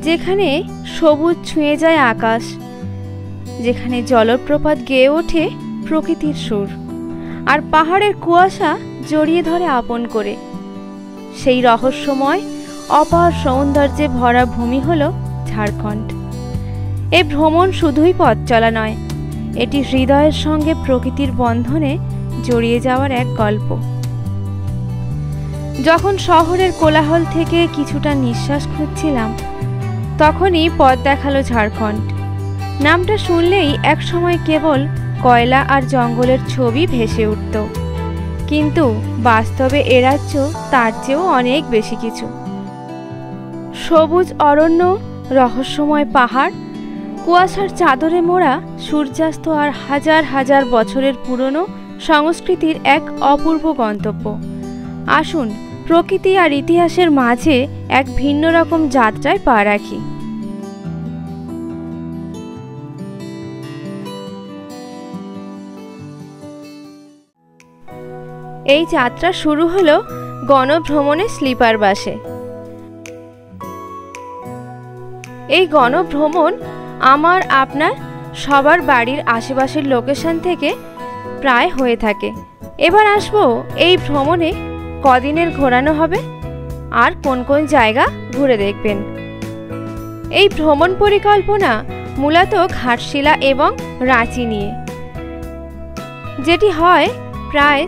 যেখানে সবুজ ছুঁয়ে যায় আকাশ, যেখানে জলপ্রপাত গেয়ে ওঠে প্রকৃতির সুর, আর পাহাড়ের কুয়াশা জড়িয়ে ধরে আপন করে। সেই রহস্যময় অপার সৌন্দর্যে ভরা ভূমি হল ঝাড়খণ্ড। এই ভ্রমণ শুধুই পথ চলা নয়, এটি হৃদয়ের সঙ্গে প্রকৃতির বন্ধনে জড়িয়ে যাওয়ার এক গল্প। যখন শহরের কোলাহল থেকে কিছুটা নিঃশ্বাস খুঁজছিলাম, তখনই পথ দেখালো ঝাড়খণ্ড। নামটা শুনলেই একসময় কেবল কয়লা আর জঙ্গলের ছবি ভেসে উঠত, কিন্তু বাস্তবে এ রাজ্য তার চেয়েও অনেক বেশি কিছু। সবুজ অরণ্য, রহস্যময় পাহাড়, কুয়াশার চাদরে মোড়া সূর্যাস্ত আর হাজার হাজার বছরের পুরনো সংস্কৃতির এক অপূর্ব গন্তব্য। আসুন প্রকৃতি আর ইতিহাসের মাঝে এক ভিন্ন রকম যাত্রায় পা রাখি। এই যাত্রা শুরু হলো গণভ্রমণে স্লিপার বাসে। এই গণভ্রমণ আমার আপনার সবার বাড়ির আশেপাশের লোকেশন থেকে প্রায় হয়ে থাকে। এবার আসবো এই ভ্রমণে কদিনের ঘোরানো হবে আর কোন কোন জায়গা ঘুরে দেখবেন। এই ভ্রমণ পরিকল্পনা মূলত ঘাটশিলা এবং রাঁচি নিয়ে, যেটি হয় প্রায়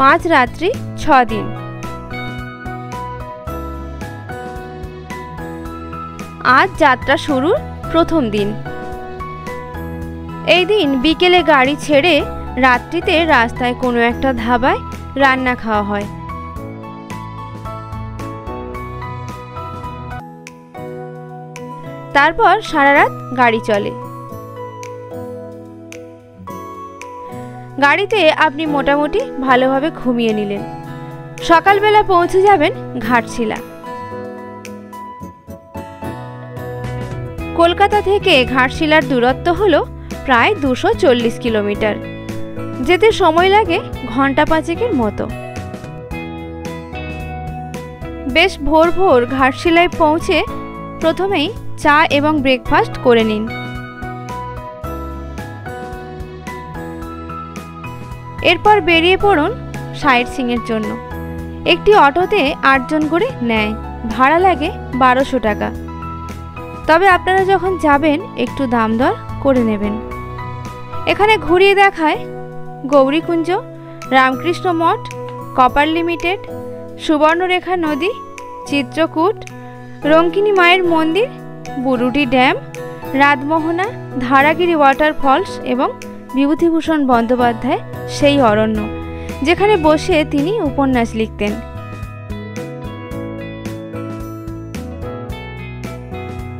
5 রাত্রি 6 দিন। আজ যাত্রা শুরুর প্রথম দিন। এই দিন বিকেলে গাড়ি ছেড়ে রাত্রিতে রাস্তায় কোনো একটা ধাবায় রান্না খাওয়া হয়। তারপর সারা রাত গাড়ি চলে। গাড়িতে আপনি মোটামুটি ভালোভাবে ঘুমিয়ে নিলেন। সকালবেলা পৌঁছে যাবেন ঘাটশিলা। কলকাতা থেকে ঘাটশিলার দূরত্ব হলো প্রায় 240 কিলোমিটার। যেতে সময় লাগে ঘন্টা 5 মতো। বেশ ভোর ভোর ঘাটশিলায় পৌঁছে প্রথমেই চা এবং ব্রেকফাস্ট করে নিন। এরপর বেরিয়ে পড়ুন সাইট সিইংয়ের জন্য। একটি অটোতে 8 জন করে নেয়, ভাড়া লাগে 1200 টাকা। তবে আপনারা যখন যাবেন একটু দাম দর করে নেবেন। এখানে ঘুরিয়ে দেখায় গৌরীকুঞ্জ, রামকৃষ্ণ মঠ, কপার লিমিটেড, সুবর্ণরেখা নদী, চিত্রকূট, রঙ্কিনী মায়ের মন্দির, বুরুডি ড্যাম, রাতমোহনা, ধারাগিরি ওয়াটারফলস এবং বিভূতিভূষণ বন্দ্যোপাধ্যায় সেই অরণ্য যেখানে বসে তিনি উপন্যাস লিখতেন।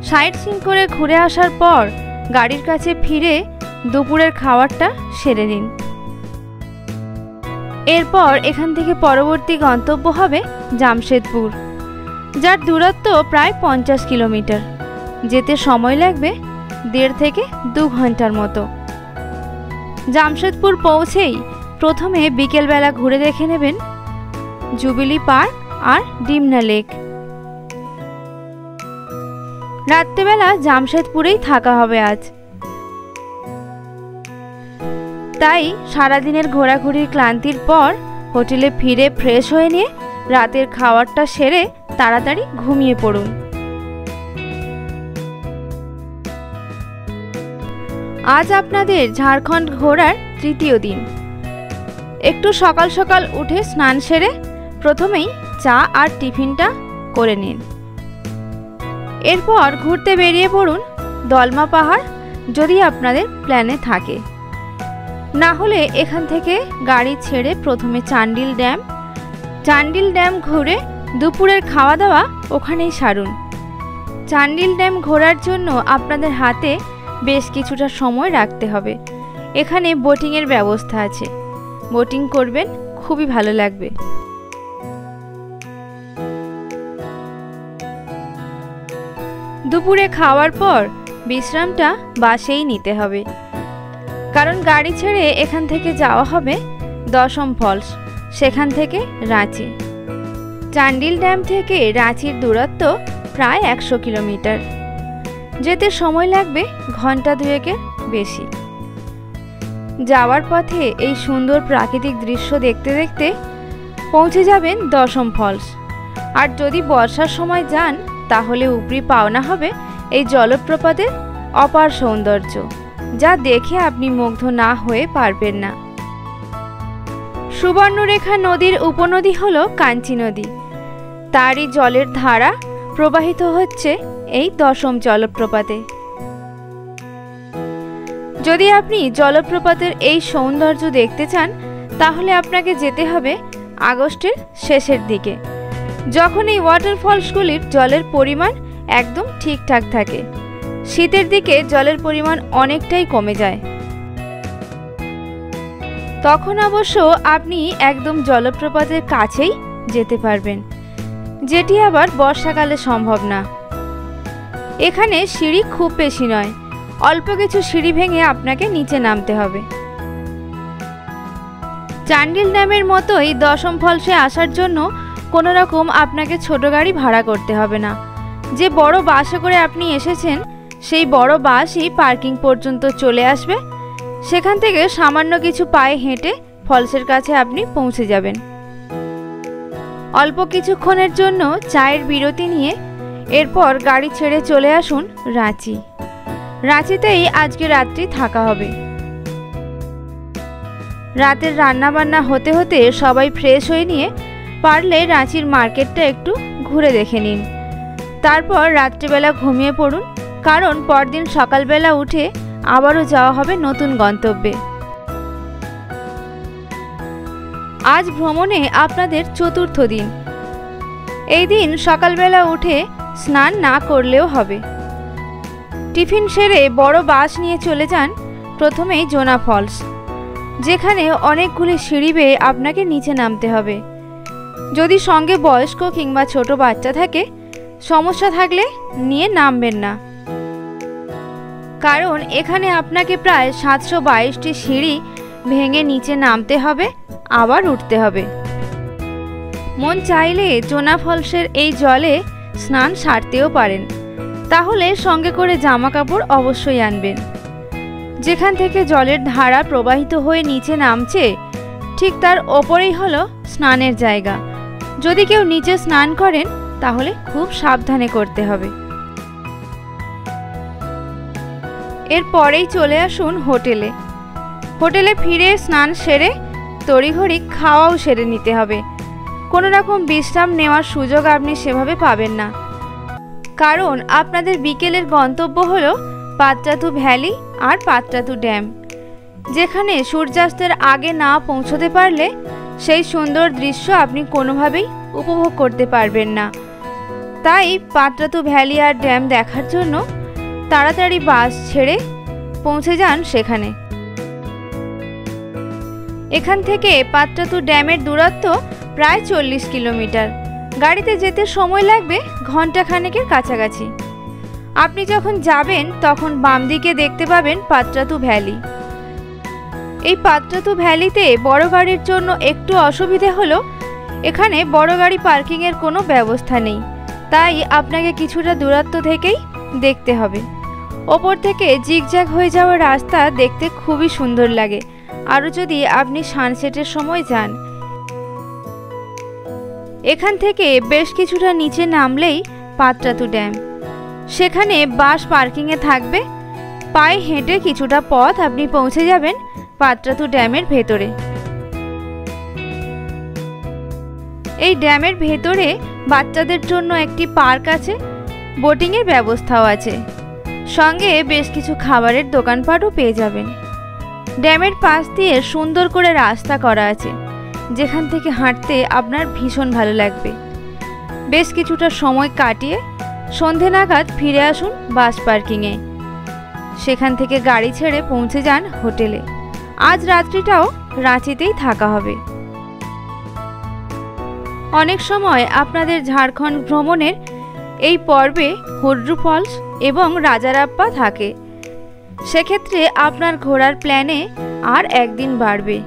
সাইট সিইং করে ঘুরে আসার পর গাড়ির কাছে ফিরে দুপুরের খাবারটা সেরে নিন। এরপর এখান থেকে পরবর্তী গন্তব্য হবে জামশেদপুর, যার দূরত্ব প্রায় 50 কিলোমিটার। যেতে সময় লাগবে 1.5 থেকে 2 ঘন্টার মতো। জামশেদপুর পৌঁছেই প্রথমে বিকেলবেলা ঘুরে দেখে নেবেন জুবিলি পার্ক আর ডিমনা লেক। রাত্রেবেলা জামশেদপুরেই থাকা হবে আজ। তাই সারাদিনের ঘোরাঘুরির ক্লান্তির পর হোটেলে ফিরে ফ্রেশ হয়ে নিয়ে রাতের খাবারটা সেরে তাড়াতাড়ি ঘুমিয়ে পড়ুন। আজ আপনাদের ঝাড়খণ্ড ঘোরার তৃতীয় দিন। একটু সকাল সকাল উঠে স্নান সেরে প্রথমেই চা আর টিফিনটা করে নিন। এরপর ঘুরতে বেরিয়ে পড়ুন দলমা পাহাড়, যদি আপনাদের প্ল্যানে থাকে। না হলে এখান থেকে গাড়ি ছেড়ে প্রথমে চান্ডিল ড্যাম ঘুরে দুপুরের খাওয়া দাওয়া ওখানেই সারুন। চান্ডিল ড্যাম ঘোরার জন্য আপনাদের হাতে বেশ কিছুটা সময় রাখতে হবে। এখানে বোটিংয়ের ব্যবস্থা আছে, বোটিং করবেন, খুবই ভালো লাগবে। দুপুরে খাওয়ার পর বিশ্রামটা বাসেই নিতে হবে, কারণ গাড়ি ছেড়ে এখান থেকে যাওয়া হবে দশম ফলস, সেখান থেকে রাঁচি। চান্ডিল ড্যাম থেকে রাঁচির দূরত্ব প্রায় 100 কিলোমিটার। যেতে সময় লাগবে ঘন্টা দুয়েকের বেশি। যাওয়ার পথে এই সুন্দর প্রাকৃতিক দৃশ্য দেখতে দেখতে পৌঁছে যাবেন দশম ফলস। আর যদি বর্ষার সময় যান তাহলে উপরি পাওনা হবে এই জলপ্রপাতের অপার সৌন্দর্য, যা দেখে আপনি মুগ্ধ না হয়ে পারবেন না। সুবর্ণরেখা নদীর উপনদী হল কাঞ্চি নদী। তারই জলের ধারা প্রবাহিত হচ্ছে এই দশম জলপ্রপাতে। যদি আপনি জলপ্রপাতের এই সৌন্দর্য দেখতে চান তাহলে আপনাকে যেতে হবে আগস্টের শেষের দিকে, যখন এই ওয়াটারফলসগুলির জলের পরিমাণ একদম ঠিকঠাক থাকে। শীতের দিকে জলের পরিমাণ অনেকটাই কমে যায়। তখন অবশ্য আপনি একদম জলপ্রপাতের কাছেই যেতে পারবেন, যেটি আবার বর্ষাকালে সম্ভব না। এখানে সিঁড়ি খুব বেশি নয়, অল্প কিছু সিঁড়ি ভেঙে আপনাকে নিচে নামতে হবে। চান্ডিল ড্যামের মতোই দশম ফলসে আসার জন্য কোনো রকম আপনাকে ছোট গাড়ি ভাড়া করতে হবে না। যে বড় বাসে করে আপনি এসেছেন সেই বড় বাসই পার্কিং পর্যন্ত চলে আসবে। সেখান থেকে সামান্য কিছু পায়ে হেঁটে ফলসের কাছে আপনি পৌঁছে যাবেন। অল্প কিছুক্ষণের জন্য চায়ের বিরতি নিয়ে এরপর গাড়ি ছেড়ে চলে আসুন রাঁচি। রাঁচিতেই আজকে রাত্রি থাকা হবে। রাতের রান্নাবান্না হতে হতে সবাই ফ্রেশ হয়ে নিয়ে পারলে রাঁচির মার্কেটটা একটু ঘুরে দেখে নিন। তারপর রাত্রিবেলা ঘুমিয়ে পড়ুন, কারণ পরদিন সকালবেলা উঠে আবারও যাওয়া হবে নতুন গন্তব্যে। আজ ভ্রমণে আপনাদের চতুর্থ দিন। এই দিন সকালবেলা উঠে স্নান না করলেও হবে। টিফিন সেরে বড় বাস নিয়ে চলে যান প্রথমেই জোনা ফলস, যেখানে অনেকগুলি সিঁড়ি বেয়ে আপনাকে নিচে নামতে হবে। যদি সঙ্গে বয়স্ক কিংবা ছোট বাচ্চা থাকে, সমস্যা থাকলে নিয়ে নামবেন না, কারণ এখানে আপনাকে প্রায় 722টি সিঁড়ি ভেঙে নিচে নামতে হবে, আবার উঠতে হবে। মন চাইলে জোনা ফলসের এই জলে স্নান সারতেও পারেন, তাহলে সঙ্গে করে জামা কাপড় অবশ্যই আনবেন। যেখান থেকে জলের ধারা প্রবাহিত হয়ে নিচে নামছে ঠিক তার ওপরেই হলো স্নানের জায়গা। যদি কেউ নিচে স্নান করেন তাহলে খুব সাবধানে করতে হবে। এরপরেই চলে আসুন হোটেলে। হোটেলে ফিরে স্নান সেরে তড়িঘড়ি খাওয়াও সেরে নিতে হবে। কোনো রকম বিশ্রাম নেওয়ার সুযোগ আপনি সেভাবে পাবেন না, কারণ আপনাদের বিকেলের গন্তব্য হলো পাত্রাতু ভ্যালি আর পাত্রাতু ড্যাম, যেখানে সূর্যাস্তের আগে না পৌঁছতে পারলে সেই সুন্দর দৃশ্য আপনি কোনোভাবেই উপভোগ করতে পারবেন না। তাই পাত্রাতু ভ্যালি আর ড্যাম দেখার জন্য তাড়াতাড়ি বাস ছেড়ে পৌঁছে যান সেখানে। এখান থেকে পাত্রাতু ড্যামের দূরত্ব প্রায় 40 কিলোমিটার। গাড়িতে যেতে সময় লাগবে ঘন্টাখানেকের কাছাকাছি। আপনি যখন যাবেন তখন বাম দিকে দেখতে পাবেন পাত্রাতু ভ্যালি। এই পাত্রাতু ভ্যালিতে বড় গাড়ির জন্য একটু অসুবিধে হলো এখানে বড় গাড়ি পার্কিংয়ের কোনো ব্যবস্থা নেই, তাই আপনাকে কিছুটা দূরত্ব থেকেই দেখতে হবে। ওপর থেকে জিগজ্যাগ হয়ে যাওয়া রাস্তা দেখতে খুবই সুন্দর লাগে, আরও যদি আপনি সানসেটের সময় যান। এখান থেকে বেশ কিছুটা নিচে নামলেই পাত্রাতু ড্যাম। সেখানে বাস পার্কিংয়ে থাকবে। পায়ে হেঁটে কিছুটা পথ আপনি পৌঁছে যাবেন পাত্রাতু ড্যামের ভেতরে। এই ড্যামের ভেতরে বাচ্চাদের জন্য একটি পার্ক আছে, বোটিংয়ের ব্যবস্থাও আছে, সঙ্গে বেশ কিছু খাবারের দোকানপাটও পেয়ে যাবেন। ড্যামের পাশ দিয়ে সুন্দর করে রাস্তা করা আছে, যেখান থেকে হাঁটতে আপনার ভীষণ ভালো লাগবে। বেশ কিছুটা সময় কাটিয়ে সন্ধে নাগাদ ফিরে আসুন বাস পার্কিংয়ে। সেখান থেকে গাড়ি ছেড়ে পৌঁছে যান হোটেলে। আজ রাত্রিটাও রাঁচিতেই থাকা হবে। অনেক সময় আপনাদের ঝাড়খণ্ড ভ্রমণের এই পর্বে হুড্রু ফলস এবং রাজারাপ্পা থাকে। সেক্ষেত্রে আপনার ঘোরার প্ল্যানে আর একদিন বাড়বে।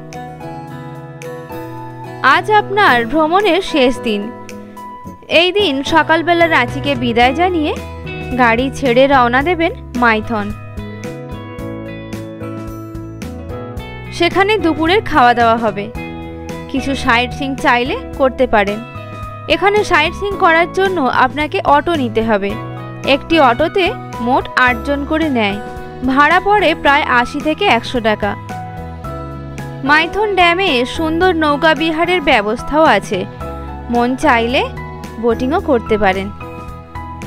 আজ আপনার ভ্রমণের শেষ দিন। এই দিন সকালবেলা রাঁচিকে বিদায় জানিয়ে গাড়ি ছেড়ে রওনা দেবেন মাইথন। সেখানে দুপুরের খাওয়া দাওয়া হবে। কিছু সাইট সিইং চাইলে করতে পারেন। এখানে সাইট সিইং করার জন্য আপনাকে অটো নিতে হবে। একটি অটোতে মোট 8 জন করে নেয়। ভাড়া পড়ে প্রায় 80 থেকে 100 টাকা। মাইথন ড্যামে সুন্দর নৌকা বিহারের ব্যবস্থাও আছে। মন চাইলে বোটিংও করতে পারেন।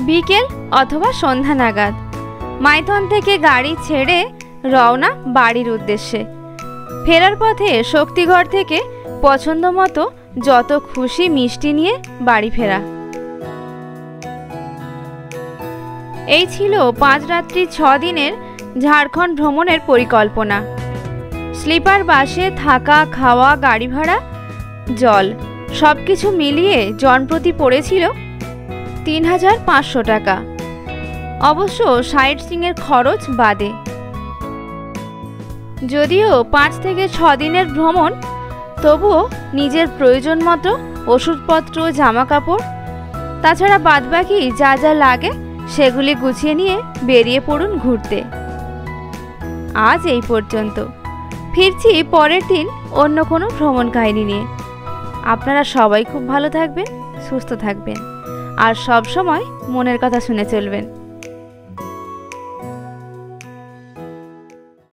বিকেল অথবা সন্ধ্যা নাগাদ মাইথন থেকে গাড়ি ছেড়ে রওনা বাড়ির উদ্দেশ্যে। ফেরার পথে শক্তিগড় থেকে পছন্দ মতো যত খুশি মিষ্টি নিয়ে বাড়ি ফেরা। এই ছিল 5 রাত্রি 6 দিনের ঝাড়খণ্ড ভ্রমণের পরিকল্পনা। স্লিপার বাসে থাকা, খাওয়া, গাড়ি ভাড়া, জল সবকিছু মিলিয়ে জনপ্রতি পড়েছিল 3500 টাকা। অবশ্য সাইট সিইংয়ের খরচ বাদে। যদিও 5 থেকে 6 দিনের ভ্রমণ, তবুও নিজের প্রয়োজন মতো ওষুধপত্র, জামা কাপড়, তাছাড়া বাদবাকি যা যা লাগে সেগুলি গুছিয়ে নিয়ে বেরিয়ে পড়ুন ঘুরতে। আজ এই পর্যন্ত। ফিরছি পরের দিন অন্য কোনো ভ্রমণ কাহিনী নিয়ে। আপনারা সবাই খুব ভালো থাকবেন, সুস্থ থাকবেন আর সব সময় মনের কথা শুনে চলবেন।